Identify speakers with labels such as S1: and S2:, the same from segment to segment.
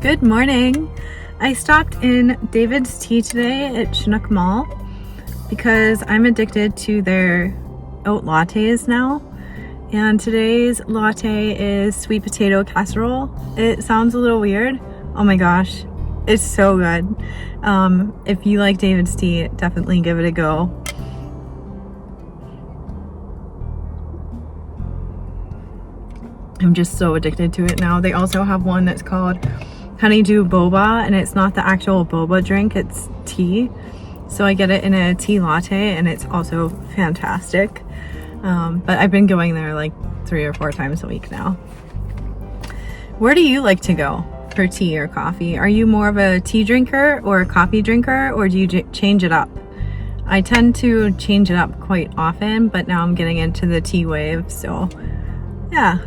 S1: Good morning. I stopped in David's Tea today at Chinook Mall because I'm addicted to their oat lattes now. And today's latte is sweet potato casserole. It sounds a little weird. Oh my gosh, it's so good. If you like David's Tea, definitely give it a go. I'm just so addicted to it now. They also have one that's called honeydew boba, and it's not the actual boba drink, it's tea. So I get it in a tea latte, and it's also fantastic. But I've been going there like 3 or 4 times a week now. Where do you like to go for tea or coffee? Are you more of a tea drinker or a coffee drinker, or do you change it up? I tend to change it up quite often, but now I'm getting into the tea wave, so yeah,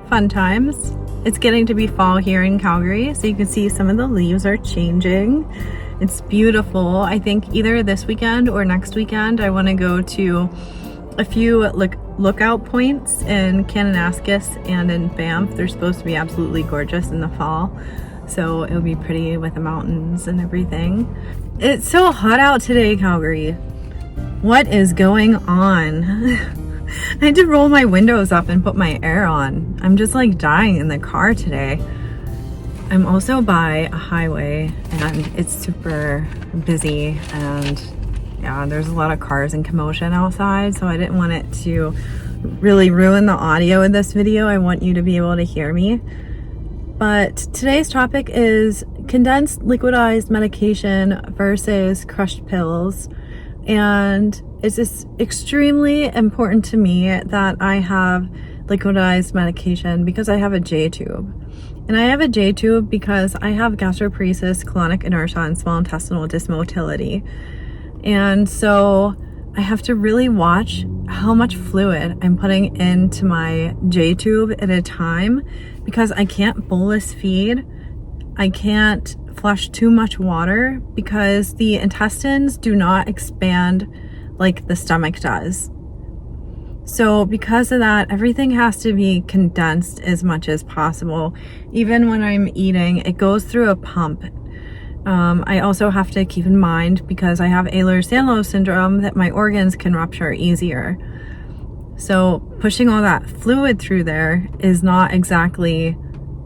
S1: fun times. It's getting to be fall here in Calgary, so you can see some of the leaves are changing. It's beautiful. I think either this weekend or next weekend I want to go to a few lookout points in Kananaskis and in Banff. They're supposed to be absolutely gorgeous in the fall, so it'll be pretty with the mountains and everything. It's so hot out today, Calgary. What is going on? I had to roll my windows up and put my air on. I'm just like dying in the car today. I'm also by a highway and it's super busy, and yeah, there's a lot of cars and commotion outside, so I didn't want it to really ruin the audio in this video. I want you to be able to hear me. But today's topic is condensed liquidized medication versus crushed pills. And it's just extremely important to me that I have liquidized medication because I have a J tube. And I have a J tube because I have gastroparesis, colonic inertia, and small intestinal dysmotility. And so I have to really watch how much fluid I'm putting into my J tube at a time, because I can't bolus feed. I can't flush too much water because the intestines do not expand like the stomach does. So because of that, everything has to be condensed as much as possible. Even when I'm eating, it goes through a pump. I also have to keep in mind, because I have Ehlers-Danlos syndrome, that my organs can rupture easier. So pushing all that fluid through there is not exactly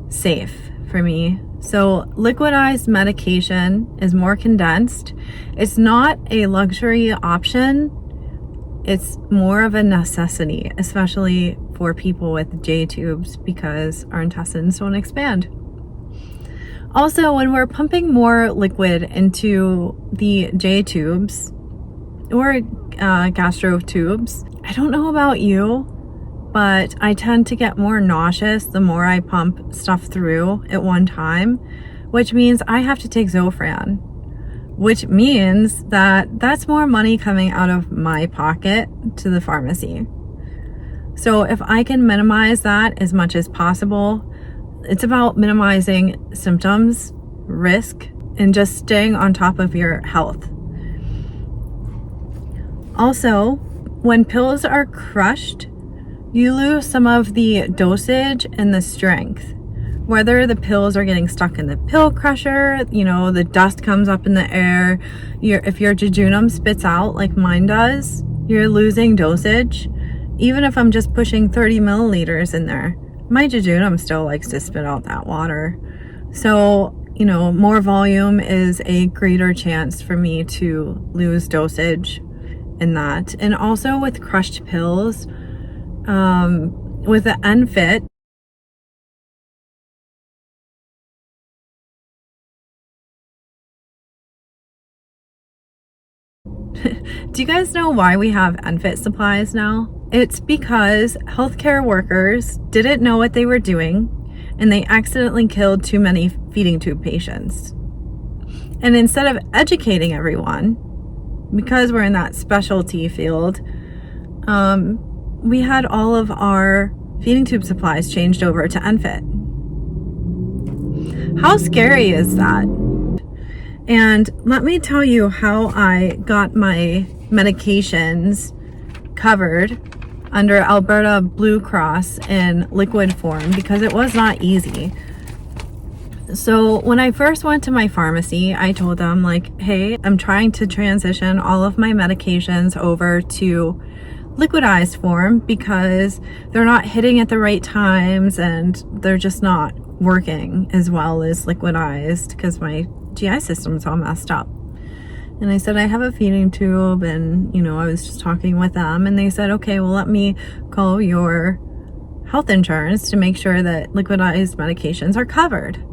S1: safe for me. So liquidized medication is more condensed. It's not a luxury option. It's more of a necessity, especially for people with J tubes, because our intestines don't expand. Also, when we're pumping more liquid into the J tubes or gastro tubes, I don't know about you, but I tend to get more nauseous the more I pump stuff through at one time, which means I have to take Zofran, which means that that's more money coming out of my pocket to the pharmacy. So if I can minimize that as much as possible, it's about minimizing symptoms, risk, and just staying on top of your health. Also, when pills are crushed, you lose some of the dosage and the strength. Whether the pills are getting stuck in the pill crusher, you know, the dust comes up in the air, if your jejunum spits out like mine does, you're losing dosage. Even if I'm just pushing 30 milliliters in there, my jejunum still likes to spit out that water. So, you know, more volume is a greater chance for me to lose dosage in that. And also with crushed pills, with the NFIT, do you guys know why we have NFIT supplies now? It's because healthcare workers didn't know what they were doing, and they accidentally killed too many feeding tube patients. And instead of educating everyone, because we're in that specialty field, we had all of our feeding tube supplies changed over to NFIT. How scary is that? And let me tell you how I got my medications covered under Alberta Blue Cross in liquid form, because it was not easy. So when I first went to my pharmacy, I told them like, hey, I'm trying to transition all of my medications over to liquidized form because they're not hitting at the right times and they're just not working as well as liquidized because my GI system's all messed up. And I said, I have a feeding tube, and I was just talking with them, and they said, okay, well, let me call your health insurance to make sure that liquidized medications are covered.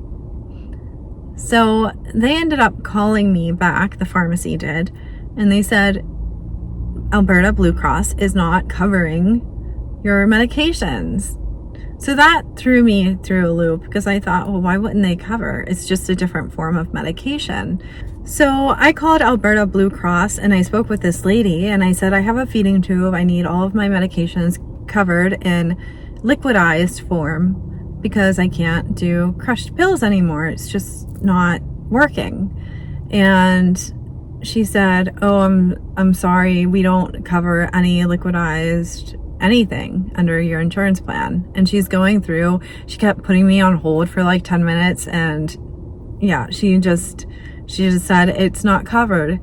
S1: So they ended up calling me back, the pharmacy did, and they said, Alberta Blue Cross is not covering your medications. So that threw me through a loop because I thought, well, why wouldn't they cover? It's just a different form of medication. So I called Alberta Blue Cross and I spoke with this lady and I said, I have a feeding tube. I need all of my medications covered in liquidized form because I can't do crushed pills anymore. It's just not working. And she said, oh, I'm sorry, we don't cover any liquidized anything under your insurance plan. And she's going through, she kept putting me on hold for like 10 minutes, and yeah, she just said it's not covered.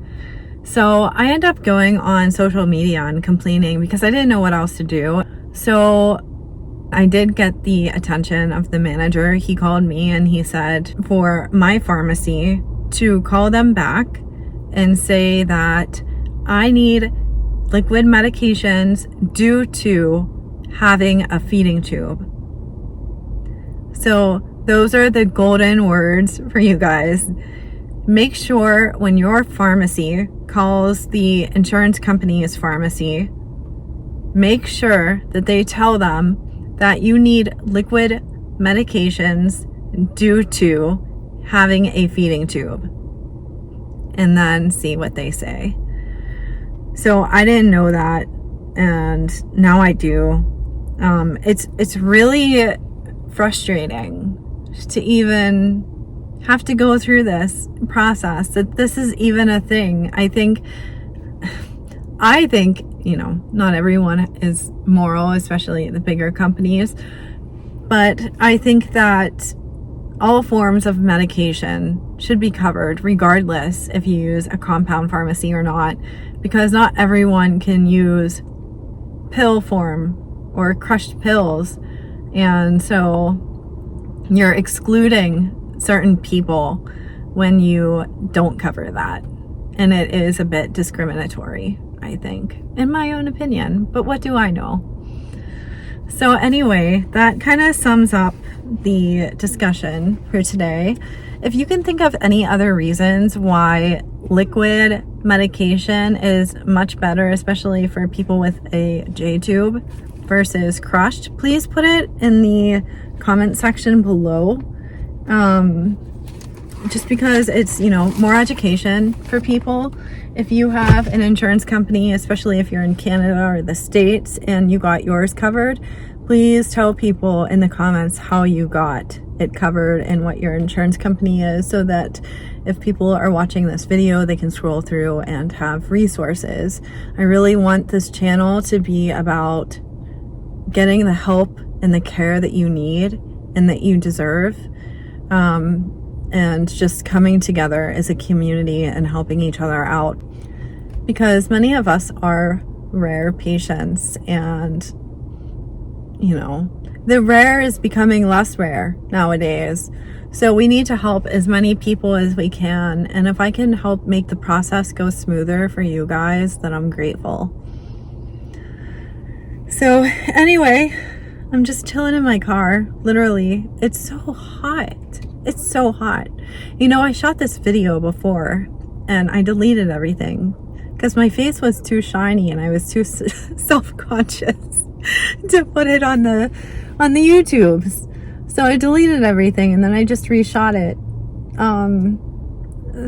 S1: So I ended up going on social media and complaining because I didn't know what else to do. So I did get the attention of the manager. He called me and he said for my pharmacy to call them back and say that I need liquid medications due to having a feeding tube. So those are the golden words for you guys. Make sure when your pharmacy calls the insurance company's pharmacy, make sure that they tell them that you need liquid medications due to having a feeding tube, and then see what they say. So I didn't know that, and now I do. It's really frustrating to even have to go through this process, that this is even a thing. I think, not everyone is moral, especially the bigger companies, but I think that all forms of medication should be covered regardless if you use a compound pharmacy or not, because not everyone can use pill form or crushed pills, and so you're excluding certain people when you don't cover that, and it is a bit discriminatory, I think, in my own opinion, but what do I know? So anyway, that kind of sums up the discussion for today. If you can think of any other reasons why liquid medication is much better, especially for people with a J tube versus crushed, please put it in the comment section below. Just because it's, more education for people. If you have an insurance company, especially if you're in Canada or the States and you got yours covered, please tell people in the comments how you got it covered and what your insurance company is, so that if people are watching this video, they can scroll through and have resources. I really want this channel to be about getting the help and the care that you need and that you deserve. And just coming together as a community and helping each other out, because many of us are rare patients, and the rare is becoming less rare nowadays, so we need to help as many people as we can, and if I can help make the process go smoother for you guys, then I'm grateful. So anyway, I'm just chilling in my car, literally. It's so hot. It's so hot. I shot this video before and I deleted everything because my face was too shiny and I was too self-conscious to put it on the YouTubes. So I deleted everything and then I just reshot it.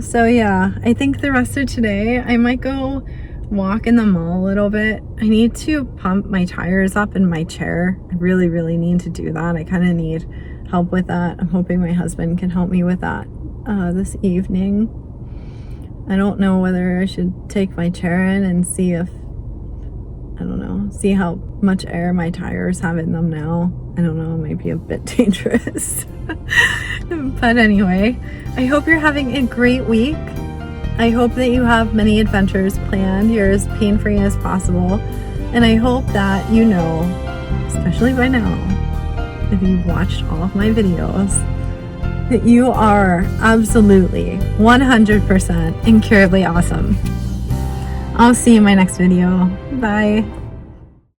S1: So yeah, I think the rest of today I might go walk in the mall a little bit. I need to pump my tires up in my chair. I really, really need to do that. I kind of need help with that. I'm hoping my husband can help me with that this evening. I don't know whether I should take my chair in and see how much air my tires have in them now. I don't know, it might be a bit dangerous. But anyway, I hope you're having a great week. I hope that you have many adventures planned. You're as pain-free as possible. And I hope that you know, especially by now, if you've watched all of my videos, that you are absolutely 100% incurably awesome. I'll see you in my next video. Bye.